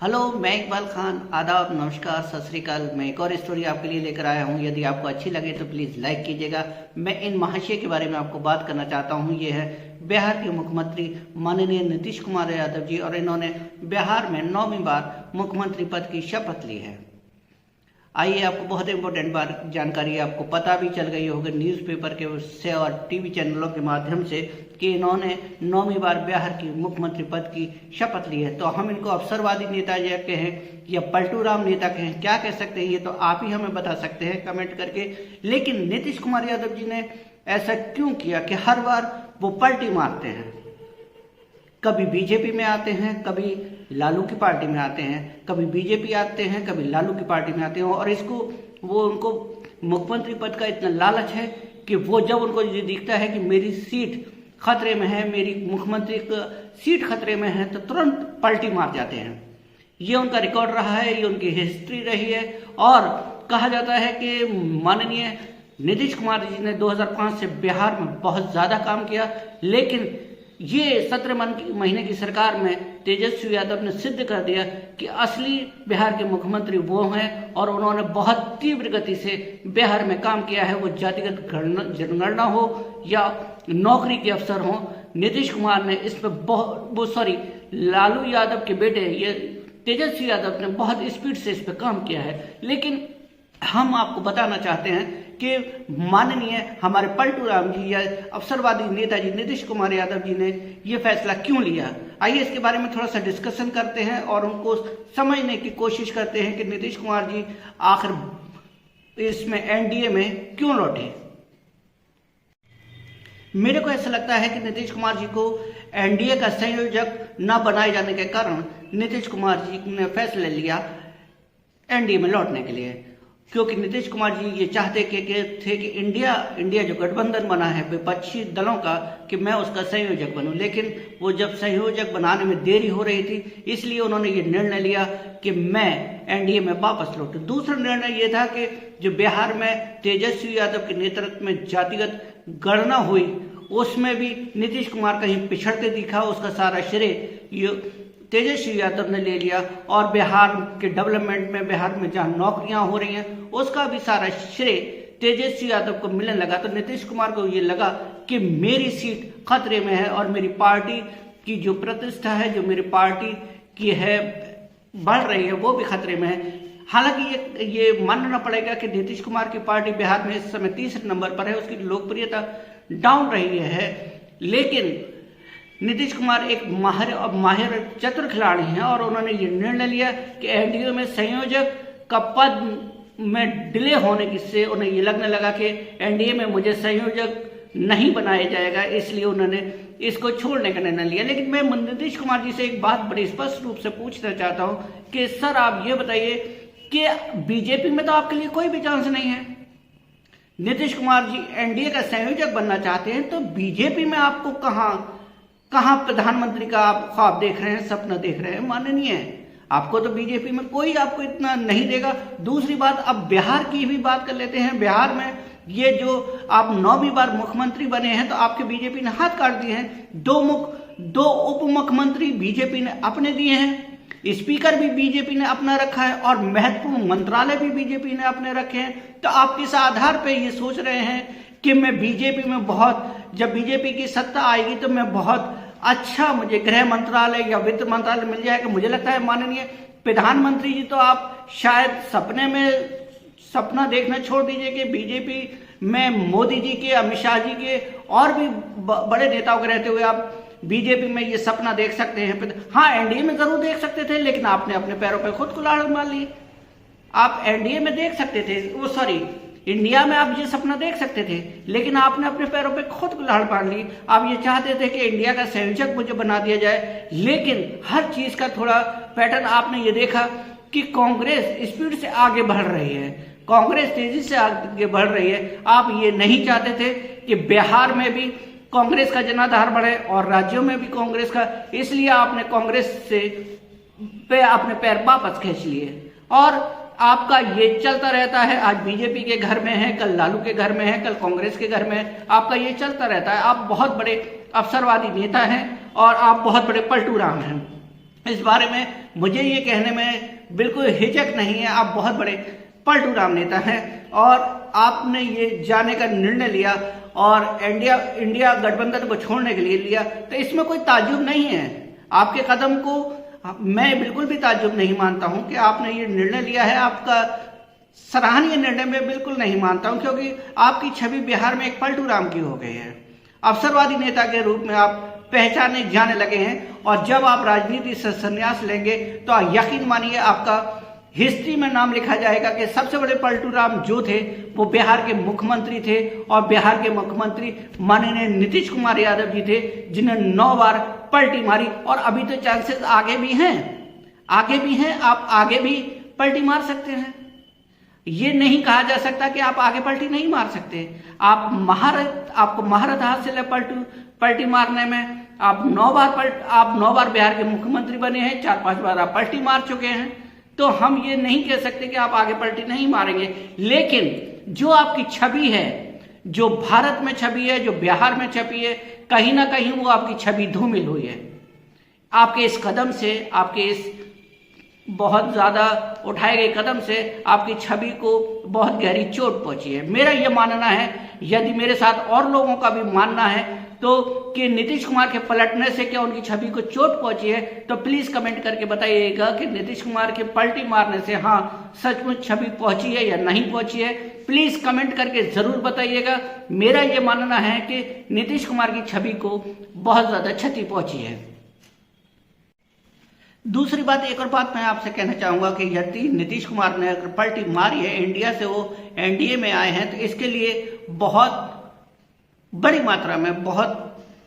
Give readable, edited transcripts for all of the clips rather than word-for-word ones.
Hello, मैं इकबाल खान। आदाब, नमस्कार, सत श्री अकाल। मैं एक और स्टोरी आपके लिए लेकर आया हूँ। यदि आपको अच्छी लगे तो प्लीज़ लाइक कीजिएगा। मैं इन महाशय के बारे में आपको बात करना चाहता हूँ। ये है बिहार के मुख्यमंत्री माननीय नीतीश कुमार यादव जी, और इन्होंने बिहार में 9वीं बार मुख्यमंत्री पद की शपथ ली है। आइए, आपको बहुत इंपॉर्टेंट बात जानकारी आपको पता भी चल गई होगी न्यूज़पेपर के से और टीवी चैनलों के माध्यम से कि इन्होंने 9वीं बार बिहार की मुख्यमंत्री पद की शपथ ली है। तो हम इनको अवसरवादी नेता या कहें या पलटू राम नेता कहें, क्या कह सकते हैं, ये तो आप ही हमें बता सकते हैं कमेंट करके। लेकिन नीतीश कुमार यादव जी ने ऐसा क्यों किया कि हर बार वो पलटी मारते हैं? कभी बीजेपी में आते हैं, कभी लालू की पार्टी में आते हैं, कभी बीजेपी आते हैं, कभी लालू की पार्टी में आते हैं। और उनको मुख्यमंत्री पद का इतना लालच है कि वो जब उनको ये दिखता है कि मेरी सीट खतरे में है, मेरी मुख्यमंत्री का सीट खतरे में है, तो तुरंत पलटी मार जाते हैं। ये उनका रिकॉर्ड रहा है, ये उनकी हिस्ट्री रही है। और कहा जाता है कि माननीय नीतीश कुमार जी ने 2005 से बिहार में बहुत ज़्यादा काम किया, लेकिन ये 17 महीने की सरकार में तेजस्वी यादव ने सिद्ध कर दिया कि असली बिहार के मुख्यमंत्री वो हैं, और उन्होंने बहुत तीव्र गति से बिहार में काम किया है। वो जातिगत जनगणना हो या नौकरी के अवसर हो, नीतीश कुमार ने इस पर लालू यादव के बेटे ये तेजस्वी यादव ने बहुत स्पीड से इस पर काम किया है। लेकिन हम आपको बताना चाहते हैं कि माननीय हमारे पलटू राम जी या अवसरवादी नेताजी नीतीश कुमार यादव जी ने ये फैसला क्यों लिया। आइए इसके बारे में थोड़ा सा डिस्कशन करते हैं और उनको समझने की कोशिश करते हैं कि नीतीश कुमार जी आखिर इसमें एनडीए में क्यों लौटे। मेरे को ऐसा लगता है कि नीतीश कुमार जी को एनडीए का संयोजक न बनाए जाने के कारण नीतीश कुमार जी ने फैसला लिया एनडीए में लौटने के लिए, क्योंकि नीतीश कुमार जी ये चाहते थे कि इंडिया जो गठबंधन बना है विपक्षी दलों का, कि मैं उसका संयोजक बनूं। लेकिन वो जब संयोजक बनाने में देरी हो रही थी, इसलिए उन्होंने ये निर्णय लिया कि मैं एनडीए में वापस लौटूं। दूसरा निर्णय ये था कि जो बिहार में तेजस्वी यादव के नेतृत्व में जातिगत गणना हुई, उसमें भी नीतीश कुमार कहीं पिछड़ते दिखा। उसका सारा श्रेय तेजस्वी यादव ने ले लिया, और बिहार के डेवलपमेंट में, बिहार में जहां नौकरियां हो रही हैं, उसका भी सारा श्रेय तेजस्वी यादव को मिलने लगा। तो नीतीश कुमार को ये लगा कि मेरी सीट खतरे में है और मेरी पार्टी की जो प्रतिष्ठा है, जो मेरी पार्टी की है बढ़ रही है, वो भी खतरे में है। हालांकि ये मानना पड़ेगा कि नीतीश कुमार की पार्टी बिहार में इस समय तीसरे नंबर पर है, उसकी लोकप्रियता डाउन रही है। लेकिन नीतीश कुमार एक माहिर चतुर खिलाड़ी हैं, और उन्होंने ये निर्णय लिया कि एनडीए में संयोजक का पद में डिले होने की से उन्हें ये लगने लगा कि एनडीए में मुझे संयोजक नहीं बनाया जाएगा, इसलिए उन्होंने इसको छोड़ने का निर्णय लिया। लेकिन मैं नीतीश कुमार जी से एक बात बड़ी स्पष्ट रूप से पूछना चाहता हूँ कि सर, आप ये बताइए कि बीजेपी में तो आपके लिए कोई भी चांस नहीं है। नीतीश कुमार जी एनडीए का संयोजक बनना चाहते हैं, तो बीजेपी में आपको कहाँ प्रधानमंत्री का आप ख्वाब देख रहे हैं, सपना देख रहे हैं? माननीय, आपको तो बीजेपी में कोई आपको इतना नहीं देगा। दूसरी बात, अब बिहार की भी बात कर लेते हैं। बिहार में ये जो आप 9वीं बार मुख्यमंत्री बने हैं, तो आपके बीजेपी ने हाथ काट दिए हैं। दो उप मुख्यमंत्री बीजेपी ने अपने दिए हैं, स्पीकर भी बीजेपी ने अपना रखा है, और महत्वपूर्ण मंत्रालय भी बीजेपी ने अपने रखे हैं। तो आप किस आधार पर ये सोच रहे हैं कि मैं बीजेपी में जब बीजेपी की सत्ता आएगी तो मैं बहुत अच्छा, मुझे गृह मंत्रालय या वित्त मंत्रालय मिल जाएगा? मुझे लगता है माननीय प्रधानमंत्री जी, तो आप शायद सपना देखना छोड़ दीजिए कि बीजेपी में मोदी जी के, अमित शाह जी के और भी बड़े नेताओं के रहते हुए आप बीजेपी में ये सपना देख सकते हैं। हाँ, एनडीए में जरूर देख सकते थे, लेकिन आपने अपने पैरों पर खुद कुल्हाड़ी मार ली। आप एनडीए में देख सकते थे, इंडिया में आप ये सपना देख सकते थे, लेकिन आपने अपने पैरों पे खुद कुल्हाड़ मार ली। आप ये चाहते थे कि इंडिया का संयोजक मुझे बना दिया जाए, लेकिन हर चीज का थोड़ा पैटर्न आपने ये देखा कि कांग्रेस स्पीड से आगे बढ़ रही है, कांग्रेस तेजी से आगे बढ़ रही है। आप ये नहीं चाहते थे कि बिहार में भी कांग्रेस का जनाधार बढ़े और राज्यों में भी कांग्रेस का, इसलिए आपने कांग्रेस पे अपने पैर वापस खींच लिए, और आपका ये चलता रहता है। आज बीजेपी के घर में है, कल लालू के घर में है, कल कांग्रेस के घर में है, आपका ये चलता रहता है। आप बहुत बड़े अवसरवादी नेता हैं और आप बहुत बड़े पलटू राम हैं। इस बारे में मुझे ये कहने में बिल्कुल हिचक नहीं है, आप बहुत बड़े पलटू राम नेता हैं और आपने ये जाने का निर्णय लिया और इंडिया गठबंधन को छोड़ने के लिए लिया, तो इसमें कोई ताज्जुब नहीं है। आपके कदम को मैं बिल्कुल भी ताज्जुब नहीं मानता हूं कि आपने ये निर्णय लिया है। आपका सराहनीय निर्णय मैं बिल्कुल नहीं मानता हूं, क्योंकि आपकी छवि बिहार में एक पलटू राम की हो गई है। अवसरवादी नेता के रूप में आप पहचाने जाने लगे हैं और जब आप राजनीति से संन्यास लेंगे तो यकीन मानिए आपका हिस्ट्री में नाम लिखा जाएगा कि सबसे बड़े पलटू राम जो थे वो बिहार के मुख्यमंत्री थे और बिहार के मुख्यमंत्री माननीय नीतीश कुमार यादव जी थे, जिन्हें 9 बार पलटी मारी और अभी तो चांसेस आगे भी हैं, आप आगे भी पलटी मार सकते हैं। ये नहीं कहा जा सकता कि आप आगे पलटी नहीं मार सकते। आपको महारत हासिल है पलटी मारने में। आप 9 बार बिहार के मुख्यमंत्री बने हैं, 4-5 बार आप पलटी मार चुके हैं, तो हम ये नहीं कह सकते कि आप आगे पलटी नहीं मारेंगे। लेकिन जो आपकी छवि है, जो भारत में छवि है, जो बिहार में छवि है, कहीं ना कहीं वो आपकी छवि धूमिल हुई है। आपके इस कदम से, आपके इस बहुत ज्यादा उठाए गए कदम से आपकी छवि को बहुत गहरी चोट पहुंची है। मेरा यह मानना है, यदि मेरे साथ और लोगों का भी मानना है तो कि नीतीश कुमार के पलटने से क्या उनकी छवि को चोट पहुंची है, तो प्लीज कमेंट करके बताइएगा कि नीतीश कुमार के पलटी मारने से हाँ सचमुच छवि पहुंची है या नहीं पहुंची है। प्लीज कमेंट करके जरूर बताइएगा। मेरा यह मानना है कि नीतीश कुमार की छवि को बहुत ज्यादा क्षति पहुंची है। दूसरी बात, एक और बात मैं आपसे कहना चाहूंगा कि यदि नीतीश कुमार ने अगर पलटी मारी है, इंडिया से वो एनडीए में आए हैं, तो इसके लिए बहुत बड़ी मात्रा में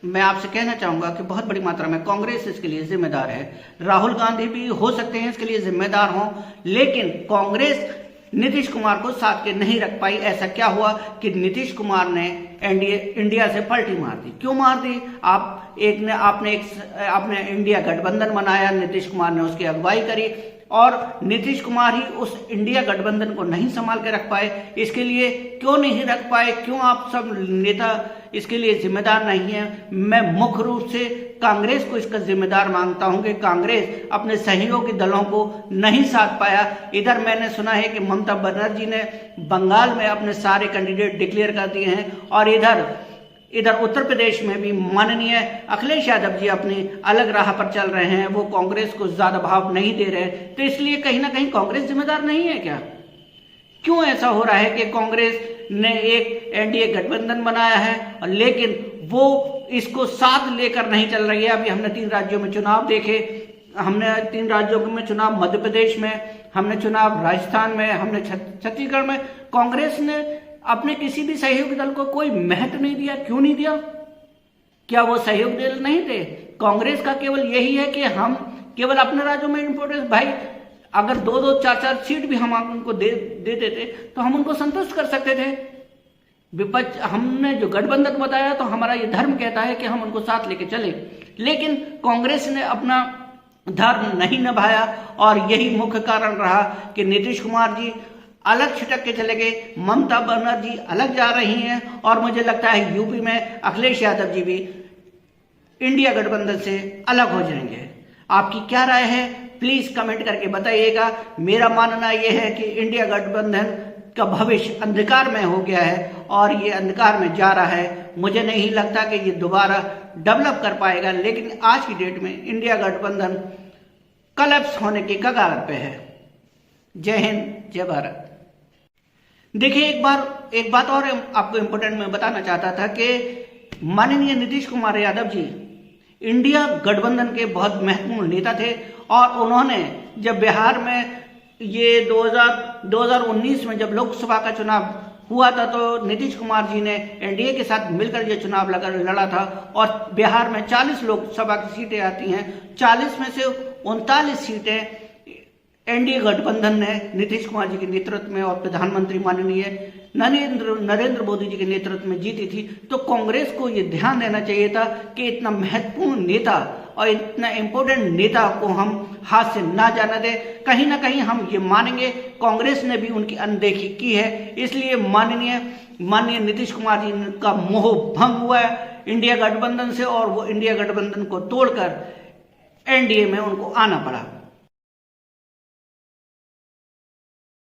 मैं आपसे कहना चाहूंगा कि बहुत बड़ी मात्रा में कांग्रेस इसके लिए जिम्मेदार है। राहुल गांधी भी हो सकते हैं इसके लिए जिम्मेदार हों, लेकिन कांग्रेस नीतीश कुमार को साथ के नहीं रख पाई। ऐसा क्या हुआ कि नीतीश कुमार ने इंडिया से पलटी मार दी? क्यों मार दी? आपने इंडिया गठबंधन बनाया, नीतीश कुमार ने उसकी अगुवाई करी और नीतीश कुमार ही उस इंडिया गठबंधन को नहीं संभाल के रख पाए। इसके लिए क्यों नहीं रख पाए? क्यों आप सब नेता इसके लिए जिम्मेदार नहीं है? मैं मुख्य रूप से कांग्रेस को इसका जिम्मेदार मानता हूं कि कांग्रेस अपने सहयोगी दलों को नहीं साथ पाया। इधर मैंने सुना है कि ममता बनर्जी ने बंगाल में अपने सारे कैंडिडेट डिक्लेयर कर दिए हैं और इधर उत्तर प्रदेश में भी माननीय अखिलेश यादव जी अपनी अलग राह पर चल रहे हैं। वो कांग्रेस को ज्यादा भाव नहीं दे रहे, तो इसलिए कहीं ना कहीं कांग्रेस जिम्मेदार नहीं है क्या? क्यों ऐसा हो रहा है कि कांग्रेस ने एक एनडीए गठबंधन बनाया है लेकिन वो इसको साथ लेकर नहीं चल रही है? अभी हमने 3 राज्यों में चुनाव देखे, हमने 3 राज्यों में चुनाव, मध्य प्रदेश में हमने चुनाव, राजस्थान में हमने, छत्तीसगढ़ में कांग्रेस ने अपने किसी भी सहयोगी दल को कोई महत्व नहीं दिया। क्यों नहीं दिया? क्या वो सहयोगी दल नहीं थे? कांग्रेस का केवल यही है कि हम केवल अपने राज्यों में इंपोर्टेंस, भाई अगर 2-2, 4-4 सीट भी हम उनको दे देते तो हम उनको संतुष्ट कर सकते थे। विपक्ष, हमने जो गठबंधन बताया तो हमारा ये धर्म कहता है कि हम उनको साथ लेके चले, लेकिन कांग्रेस ने अपना धर्म नहीं निभाया और यही मुख्य कारण रहा कि नीतीश कुमार जी अलग छिटक के चले गए, ममता बनर्जी अलग जा रही हैं और मुझे लगता है यूपी में अखिलेश यादव जी भी इंडिया गठबंधन से अलग हो जाएंगे। आपकी क्या राय है? प्लीज कमेंट करके बताइएगा। मेरा मानना यह है कि इंडिया गठबंधन का भविष्य अंधकार में हो गया है और ये अंधकार में जा रहा है। मुझे नहीं लगता कि ये दोबारा डेवलप कर पाएगा, लेकिन आज की डेट में इंडिया गठबंधन कलेप्स होने की कगार पे है। जय हिंद, जय भारत। देखिए, एक बात और आपको इम्पोर्टेंट मैं बताना चाहता था कि माननीय नीतीश कुमार यादव जी इंडिया गठबंधन के बहुत महत्वपूर्ण नेता थे और उन्होंने जब बिहार में ये 2019 में जब लोकसभा का चुनाव हुआ था तो नीतीश कुमार जी ने एनडीए के साथ मिलकर ये चुनाव लड़ा था और बिहार में 40 लोकसभा की सीटें आती हैं, 40 में से 39 सीटें एनडीए गठबंधन ने नीतीश कुमार जी के नेतृत्व में और प्रधानमंत्री माननीय नरेंद्र मोदी जी के नेतृत्व में जीती थी। तो कांग्रेस को ये ध्यान देना चाहिए था कि इतना महत्वपूर्ण नेता और इतना इम्पोर्टेंट नेता को हम हाथ से ना जाने दें। कहीं ना कहीं हम ये मानेंगे कांग्रेस ने भी उनकी अनदेखी की है, इसलिए माननीय नीतीश कुमार जी का मोह भंग हुआ है इंडिया गठबंधन से और वो इंडिया गठबंधन को तोड़कर एनडीए में उनको आना पड़ा।